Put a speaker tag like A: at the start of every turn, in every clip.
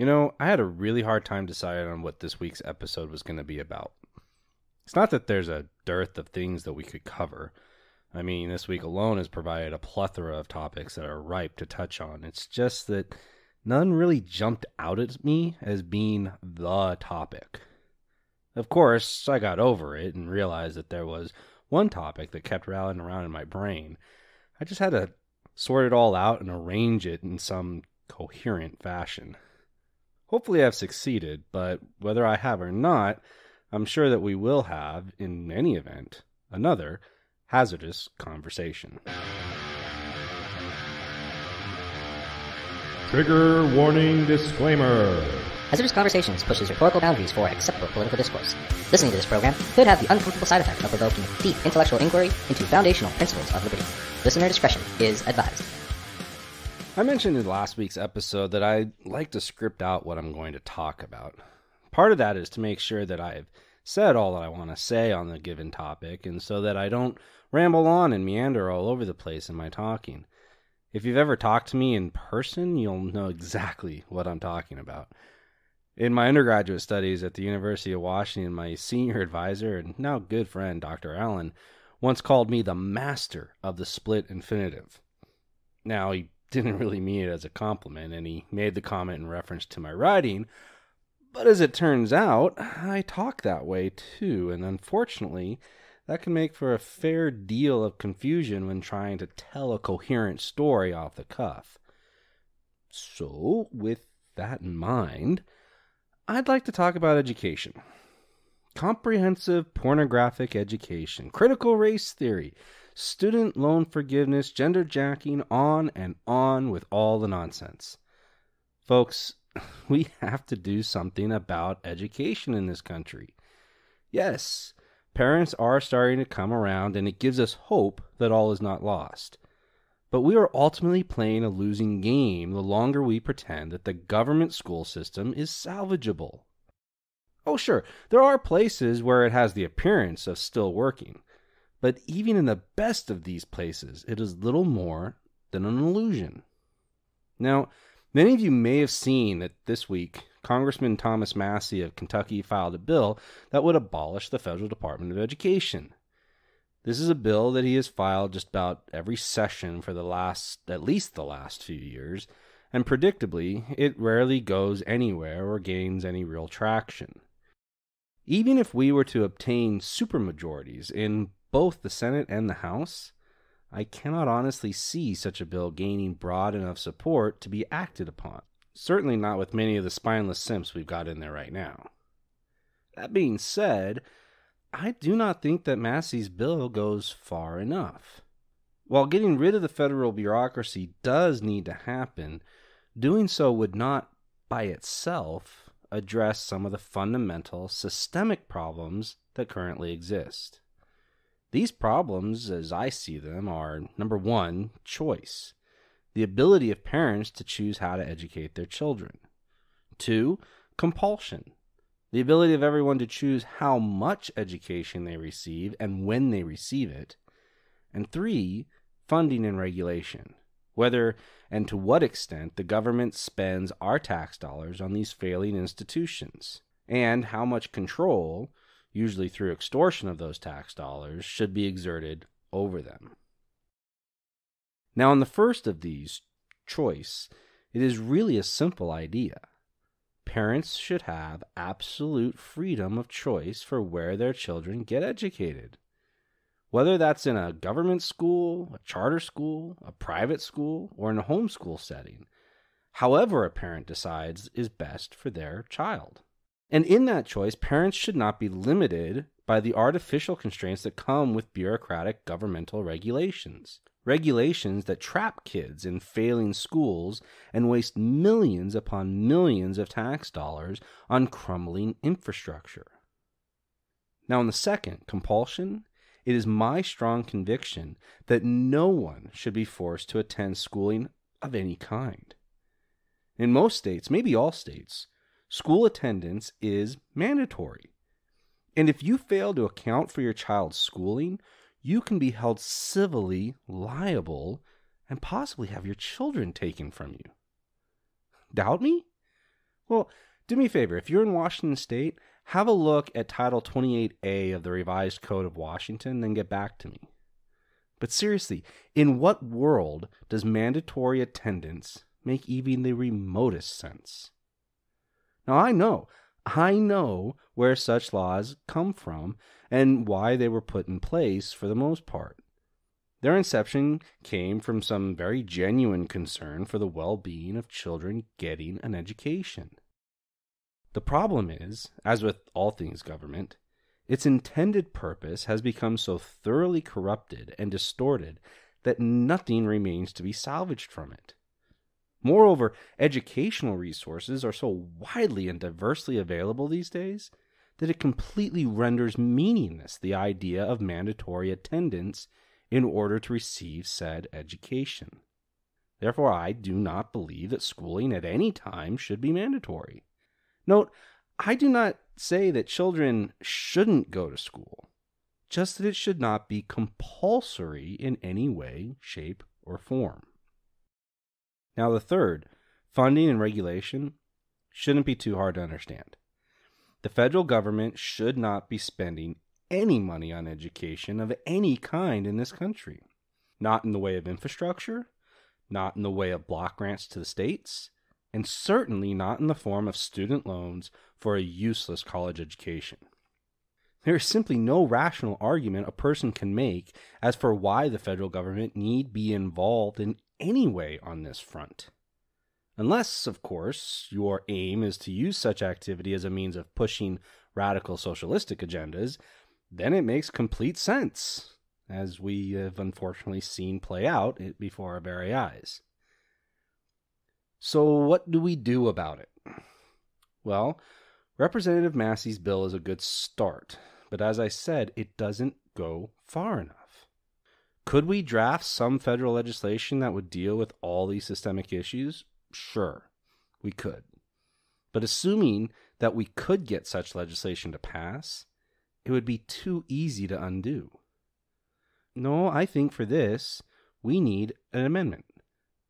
A: I had a really hard time deciding on what this week's episode was going to be about. It's not that there's a dearth of things that we could cover. I mean, this week alone has provided a plethora of topics that are ripe to touch on. It's just that none really jumped out at me as being the topic. Of course, I got over it and realized that there was one topic that kept rattling around in my brain. I just had to sort it all out and arrange it in some coherent fashion. Hopefully I've succeeded, but whether I have or not, I'm sure that we will have, in any event, another hazardous conversation.
B: Trigger warning disclaimer.
C: Hazardous Conversations pushes rhetorical boundaries for acceptable political discourse. Listening to this program could have the uncomfortable side effect of provoking deep intellectual inquiry into foundational principles of liberty. Listener discretion is advised.
A: I mentioned in last week's episode that I like to script out what I'm going to talk about. Part of that is to make sure that I've said all that I want to say on the given topic, and so that I don't ramble on and meander all over the place in my talking. If you've ever talked to me in person, you'll know exactly what I'm talking about. In my undergraduate studies at the University of Washington, my senior advisor and now good friend, Dr. Allen, once called me the master of the split infinitive. Now, he didn't really mean it as a compliment, and he made the comment in reference to my writing, but as it turns out, I talk that way too, and unfortunately, that can make for a fair deal of confusion when trying to tell a coherent story off the cuff. So, with that in mind, I'd like to talk about education. Comprehensive pornographic education, critical race theory, student loan forgiveness, gender jacking, on and on with all the nonsense. Folks, we have to do something about education in this country. Yes, parents are starting to come around, and it gives us hope that all is not lost. But we are ultimately playing a losing game the longer we pretend that the government school system is salvageable. Oh, sure, there are places where it has the appearance of still working. But even in the best of these places, it is little more than an illusion. Now, many of you may have seen that this week, Congressman Thomas Massie of Kentucky filed a bill that would abolish the Federal Department of Education. This is a bill that he has filed just about every session for at least the last few years, and predictably, it rarely goes anywhere or gains any real traction. Even if we were to obtain supermajorities in both the Senate and the House, I cannot honestly see such a bill gaining broad enough support to be acted upon. Certainly not with many of the spineless simps we've got in there right now. That being said, I do not think that Massie's bill goes far enough. While getting rid of the federal bureaucracy does need to happen, doing so would not, by itself, address some of the fundamental systemic problems that currently exist. These problems, as I see them, are, number one, choice, the ability of parents to choose how to educate their children. 2, compulsion, the ability of everyone to choose how much education they receive and when they receive it. And 3, funding and regulation, whether and to what extent the government spends our tax dollars on these failing institutions, and how much control, usually through extortion of those tax dollars, should be exerted over them. Now, on the first of these, choice, it is really a simple idea. Parents should have absolute freedom of choice for where their children get educated. Whether that's in a government school, a charter school, a private school, or in a homeschool setting, however a parent decides is best for their child. And in that choice, parents should not be limited by the artificial constraints that come with bureaucratic governmental regulations. Regulations that trap kids in failing schools and waste millions upon millions of tax dollars on crumbling infrastructure. Now, in the second, compulsion, it is my strong conviction that no one should be forced to attend schooling of any kind. In most states, maybe all states, school attendance is mandatory. And if you fail to account for your child's schooling, you can be held civilly liable and possibly have your children taken from you. Doubt me? Well, do me a favor. If you're in Washington State, have a look at Title 28A of the Revised Code of Washington, then get back to me. But seriously, in what world does mandatory attendance make even the remotest sense? Now, I know where such laws come from and why they were put in place for the most part. Their inception came from some very genuine concern for the well-being of children getting an education. The problem is, as with all things government, its intended purpose has become so thoroughly corrupted and distorted that nothing remains to be salvaged from it. Moreover, educational resources are so widely and diversely available these days that it completely renders meaningless the idea of mandatory attendance in order to receive said education. Therefore, I do not believe that schooling at any time should be mandatory. Note, I do not say that children shouldn't go to school, just that it should not be compulsory in any way, shape, or form. Now, the third, funding and regulation, shouldn't be too hard to understand. The federal government should not be spending any money on education of any kind in this country. Not in the way of infrastructure, not in the way of block grants to the states, and certainly not in the form of student loans for a useless college education. There is simply no rational argument a person can make as for why the federal government need be involved in any way on this front. Unless, of course, your aim is to use such activity as a means of pushing radical socialistic agendas, then it makes complete sense, as we have unfortunately seen play out before our very eyes. So what do we do about it? Well, Representative Massey's bill is a good start, but as I said, it doesn't go far enough. Could we draft some federal legislation that would deal with all these systemic issues? Sure, we could. But assuming that we could get such legislation to pass, it would be too easy to undo. No, I think for this, we need an amendment,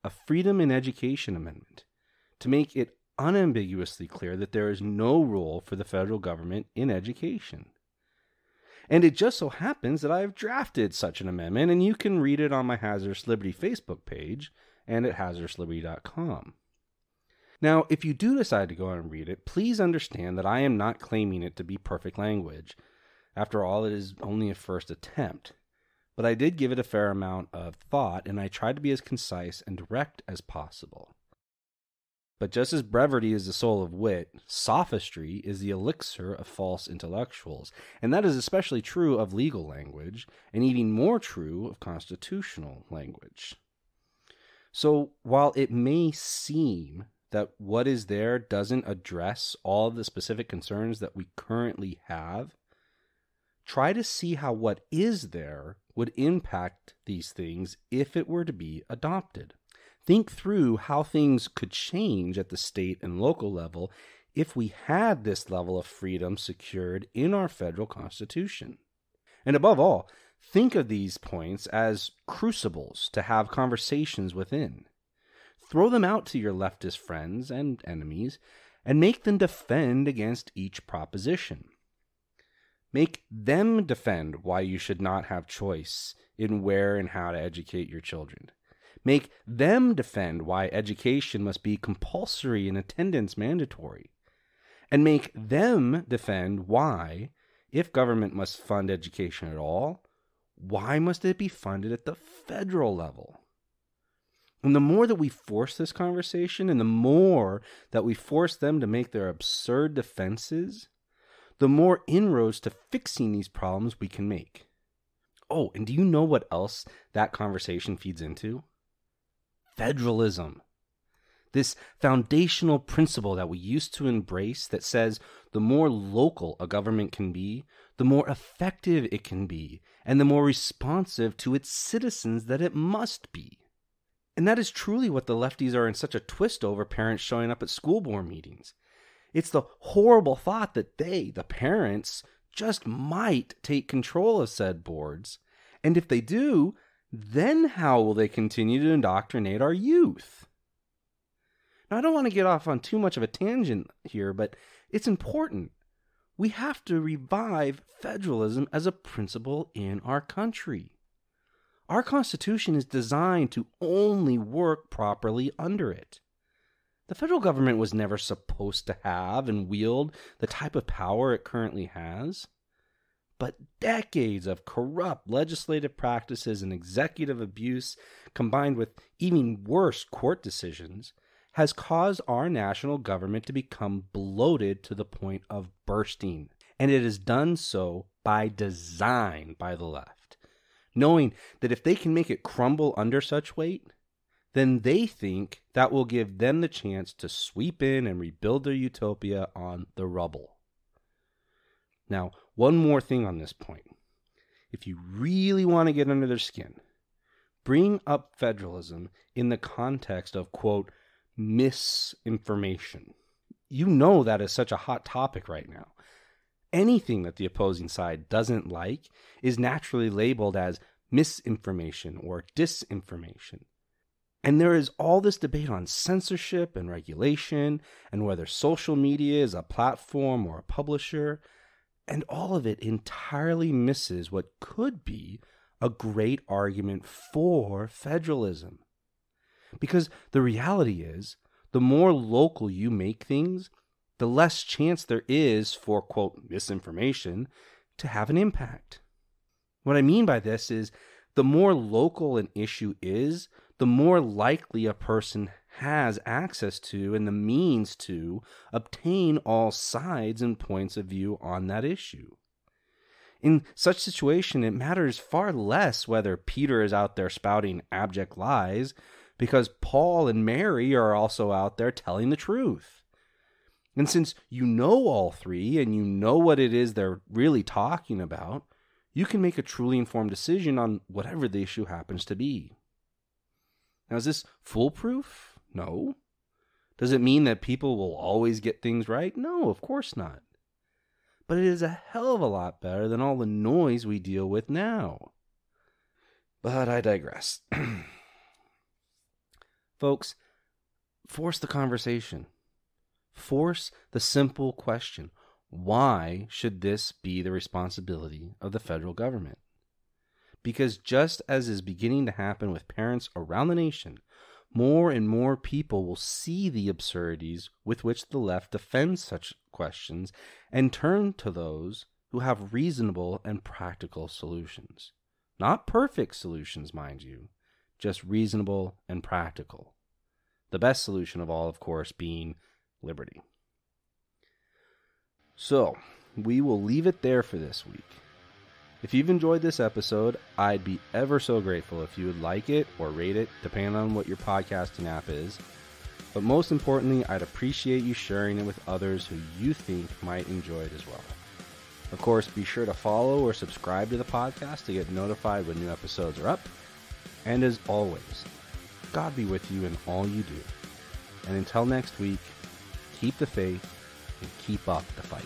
A: a Freedom in Education amendment, to make it unambiguously clear that there is no role for the federal government in education. And it just so happens that I have drafted such an amendment, and you can read it on my Hazardous Liberty Facebook page and at hazardousliberty.com. Now, if you do decide to go out and read it, please understand that I am not claiming it to be perfect language. After all, it is only a first attempt. But I did give it a fair amount of thought, and I tried to be as concise and direct as possible. But just as brevity is the soul of wit, sophistry is the elixir of false intellectuals, and that is especially true of legal language, and even more true of constitutional language. So, while it may seem that what is there doesn't address all of the specific concerns that we currently have, try to see how what is there would impact these things if it were to be adopted. Think through how things could change at the state and local level if we had this level of freedom secured in our federal Constitution. And above all, think of these points as crucibles to have conversations within. Throw them out to your leftist friends and enemies and make them defend against each proposition. Make them defend why you should not have choice in where and how to educate your children. Make them defend why education must be compulsory and attendance mandatory. And make them defend why, if government must fund education at all, why must it be funded at the federal level? And the more that we force this conversation, and the more that we force them to make their absurd defenses, the more inroads to fixing these problems we can make. Oh, and do you know what else that conversation feeds into? Federalism. This foundational principle that we used to embrace that says the more local a government can be, the more effective it can be, and the more responsive to its citizens that it must be. And that is truly what the lefties are in such a twist over parents showing up at school board meetings. It's the horrible thought that they, the parents, just might take control of said boards. And if they do, then how will they continue to indoctrinate our youth? Now, I don't want to get off on too much of a tangent here, but it's important. We have to revive federalism as a principle in our country. Our Constitution is designed to only work properly under it. The federal government was never supposed to have and wield the type of power it currently has. But decades of corrupt legislative practices and executive abuse, combined with even worse court decisions, has caused our national government to become bloated to the point of bursting. And it is done so by design by the left, knowing that if they can make it crumble under such weight, then they think that will give them the chance to sweep in and rebuild their utopia on the rubble. Now, one more thing on this point. If you really want to get under their skin, bring up federalism in the context of, quote, misinformation. You know that is such a hot topic right now. Anything that the opposing side doesn't like is naturally labeled as misinformation or disinformation. And there is all this debate on censorship and regulation and whether social media is a platform or a publisher, and all of it entirely misses what could be a great argument for federalism. Because the reality is, the more local you make things, the less chance there is for, quote, misinformation to have an impact. What I mean by this is, the more local an issue is, the more likely a person has access to and the means to obtain all sides and points of view on that issue. In such situation, it matters far less whether Peter is out there spouting abject lies, because Paul and Mary are also out there telling the truth. And since you know all three and you know what it is they're really talking about, you can make a truly informed decision on whatever the issue happens to be. Now, is this foolproof? No. Does it mean that people will always get things right? No, of course not. But it is a hell of a lot better than all the noise we deal with now. But I digress. Folks, force the conversation. Force the simple question. Why should this be the responsibility of the federal government? Because just as is beginning to happen with parents around the nation, more and more people will see the absurdities with which the left defends such questions and turn to those who have reasonable and practical solutions. Not perfect solutions, mind you, just reasonable and practical. The best solution of all, of course, being liberty. So, we will leave it there for this week. If you've enjoyed this episode, I'd be ever so grateful if you would like it or rate it, depending on what your podcasting app is. But most importantly, I'd appreciate you sharing it with others who you think might enjoy it as well. Of course, be sure to follow or subscribe to the podcast to get notified when new episodes are up. And as always, God be with you in all you do. And until next week, keep the faith and keep up the fight.